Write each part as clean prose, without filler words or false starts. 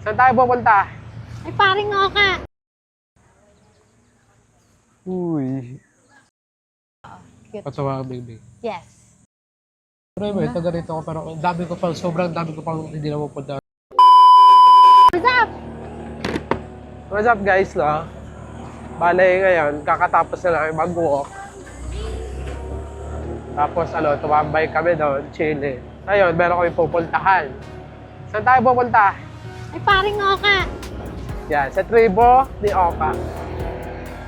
Saan tayo pupunta? Ay, paring Oka. Uy. Cute. Patawa ka, baby. Yes. Pero may taga rito ako, pero sobrang dami ko pang hindi na pupunta. What's up? What's up guys, no? Bale ngayon, kakatapos na lang mag-walk. Tapos tumambay kami doon, chilling. Ngayon, meron kami pupuntahan. Saan tayo pupunta? Ay, paring Oka. Yan, sa tribo ni Oka.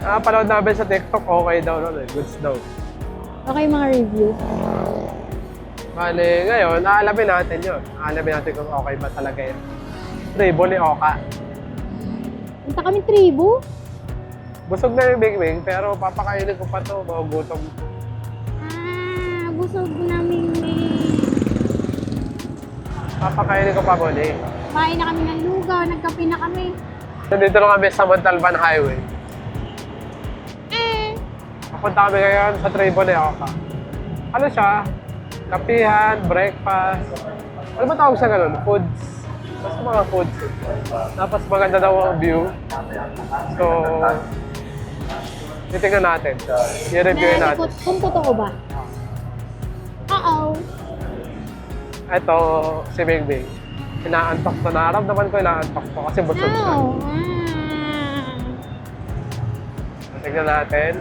Napanood namin sa TikTok, okay daw nun eh. Goods daw. Okay, mga reviews. Bale, ngayon, aalamin natin yun. Aalamin natin kung okay ba talaga yun. Tribo ni Oka. Punta kami tribo. Busog na yung Big Wing, pero papakainin ko pa to, magugutom. Busog namin Papakainin ko pa muli. Kain na kami ng lugaw, nagkape na kami. Nandito na kami sa Montalban Highway. Papunta kami ngayon sa tribo ni Oka. Ano siya? Kapihan, breakfast. Ano ba tawag siya ganun? Foods. Basta mga foods. Tapos maganda daw ang view. So, titingnan natin. I-reviewin natin. Kung totoo ba? Oo. Ito, si Bing Bing. Inaantok to. Naramdaman ko inaantok to kasi busog siya. Tingnan natin.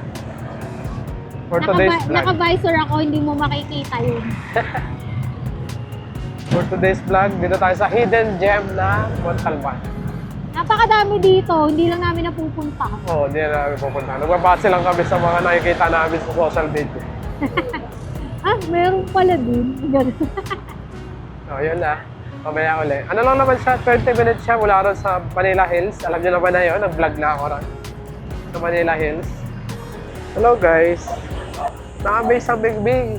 For today's vlog. Naka-visor ako, hindi mo makikita yun. For today's vlog, dito tayo sa hidden gem na Montalban. Napakadami dito, hindi lang namin napupunta. Oo, hindi na namin pupunta. Nagbabase lang kami sa mga nakikita namin sa social media. Meron pala din. Yun na. Mamaya uli. Ano lang naman siya, 20 minutes siya mula ron sa Manila Hills. Alam niyo naman na yun, nag-vlog na ako ron. Sa Manila Hills. Hello guys. Na-amaze ang Bing Bing.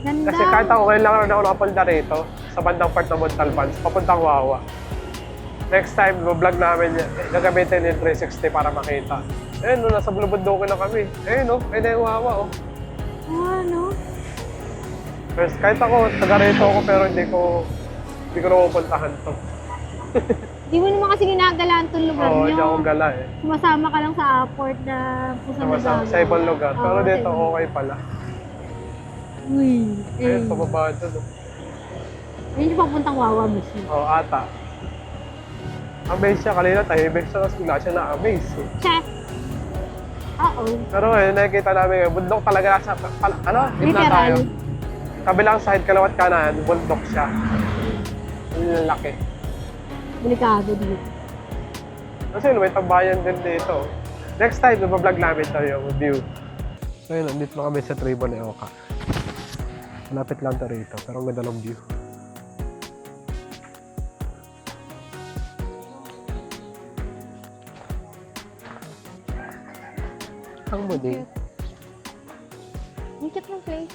Ganda. Kasi kahit ako ngayon lang rin ako nakapunta rito sa bandang part ng Montalban, papuntang Wawa. Next time, vlog namin yan. Gagamitin yung 360 para makita. Ayun, nasa bulubundukin na kami. Ayun, ayun na yung Wawa, Ano? First, kahit ako, taga rito ako, pero hindi ko napupuntahan to. Di mo naman kasi ginagalaan itong lugar Oo, nyo. hindi ako gala eh. Sumasama ka lang sa airport na Sa ibang lugar. Pero dito, okay pala. Uy. Ayun, pababa doon. Ayun yung papuntang Wawa mismo. Oo, ata. Amaze siya. Kanina tahimik siya, tapos bigla siya na-amaze. Chef. Oo. Pero ngayon, nakikita namin, bundok talaga sa, gitna Literal. tayo. Kabilang side, kalawat kanan, bundok siya. Yung laki. Delikado dito. Kasi may tambayan din dito. Next time, vlog namin ito yung view. So yun, nandito na kami sa tribo ni Oka. Malapit lang ito rito, pero ang ganda ng view. Ang muli. Ang cute ng place.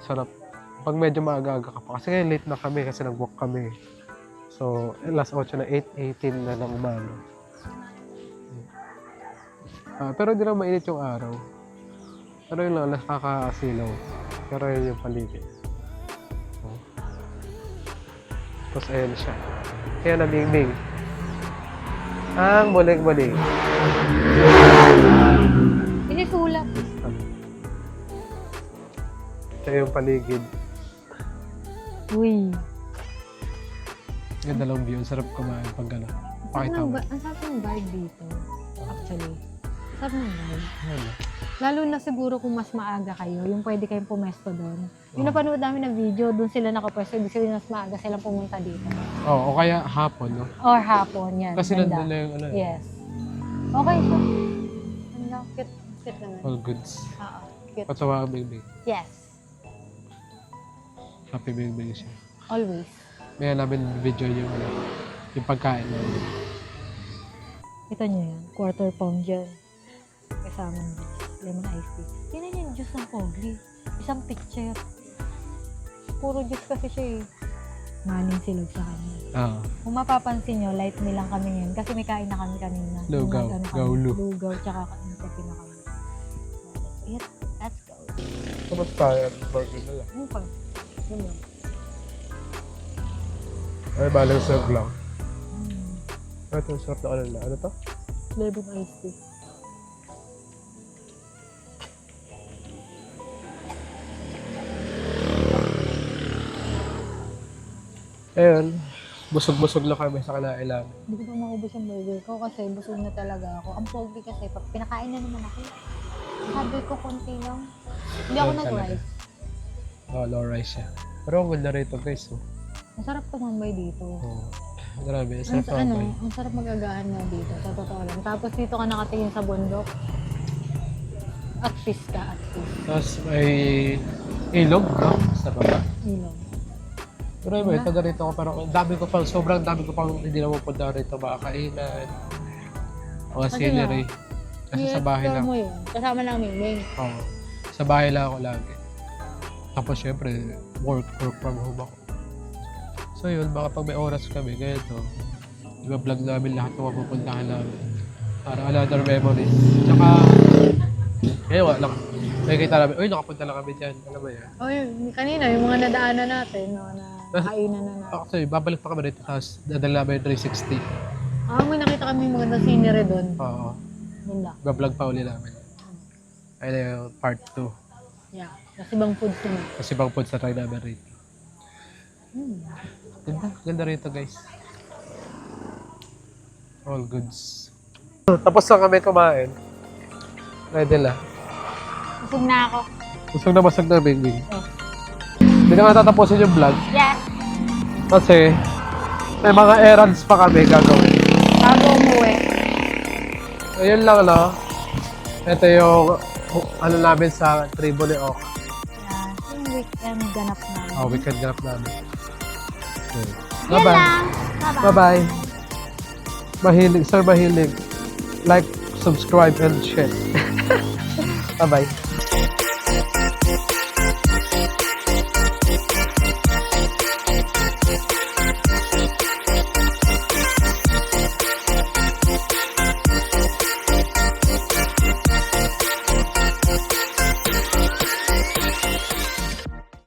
Sarap. Pag medyo maaga-aga ka pa. Kasi ngayon late na kami kasi nag-walk kami. So, last 8 na 8:18 na ng umaga. Pero hindi na mainit yung araw. Pero yun lang, nakakasilaw. Pero yun yung paligid. Tapos ayan siya. Kaya nabing-bing. Ang muling-muling. Pinisulat. Ito yung paligid. Uy. Ganda lang view. Sarap kumain pag gano'n. Pakita mo. Ang sarap ng vibe dito. Actually. Sarap ng vibe. Ano? Lalo na siguro kung mas maaga kayo, yung pwede kayong pumesto doon. Yung napanood namin na video, doon sila nakapwesto, ibig sabihin mas maaga silang pumunta dito. Oo, o kaya hapon, no? Or hapon, yan. Kasi ganda. nandun na yung ano. Yes. Okay, so. Ganda. no? Cute. Cute naman. All goods. Oo, cute. Patawa ka, Bing Bing. Yes. Happy Bing Bing siya. Always. May namin video yung pagkain namin. Ito nyo yan. Quarter pound yan. Kasama ng lemon iced tea. Tingnan niyo yung juice ng Pogli. Isang picture. Puro juice kasi siya eh. Maning silog sa kanya. Oo. Kung mapapansin nyo, light meal lang kami ngayon kasi may kain na kami kanina. Lugaw. Yung Gawlo. Lugaw, tsaka kape na kami. Let's go. Tapos tayo, burger na lang. Ano pa? Yun lang. Ay, balang serve lang. Mm. Ito, sarap na kanila. Ano to? Lemon iced tea. Ayun, busog-busog lang kami sa kanain namin. Hindi ko pa maubos yung burger ko kasi busog na talaga ako. Ang pogi kasi, pag pinakain na naman ako, sabi ko konti lang. Hindi ako Ayun nag-rice. Low rice siya. Pero ang ganda rito guys. Oh. Masarap tumambay dito. Oh. Grabe, Ang, sarap ano, tambay. ang sarap mag-agahan nga dito, sa totoo lang. Tapos dito ka nakatingin sa bundok. At peace ka, at peace. Tapos may ilog, no? Sa baba. Ilong. Pero may taga rito ako, parang sobrang dami ko pang hindi na mapunta rito, makakainan. Mga Kasi scenery. Kasi sa bahay lang. mo yun. Kasama namin, Ming. Oo. Sa bahay lang ako lagi. Tapos syempre, work from home ako. So yun, baka pag may oras kami, ganito, i-vlog namin lahat ng mapupuntahan namin. Para another memory. Tsaka, ngayon lang, nakikita namin, uy, nakapunta lang kami dyan. Alam mo yan. Oh, yun, kanina, yung mga nadaanan natin, no, na kainan na natin. Actually, babalik pa kami rito, tapos dadala namin yung 360. May nakita kami yung magandang scenery doon. Oo. Yun lang. Bablog pa uli namin. Ayun na yung part 2. Yeah. Kasi bang foods naman. Kasi bang food sa try namin rito. Ganda rito guys. All goods. Tapos na kami kumain. Ready na. Busog na ako. Busog na Bing. Oh. Hindi na nga tatapusin yung vlog. Yes. Kasi may mga errands pa kami gagawin. Bago umuwi. Ayun lang no. Ito yung ano namin sa tribo ni Oka. Yeah. Yung weekend ganap namin. Weekend ganap namin. Okay. Yan Bye-bye. lang. Bye-bye. Bye-bye. Mahilig, sir mahilig. Like, subscribe, and share. Bye-bye.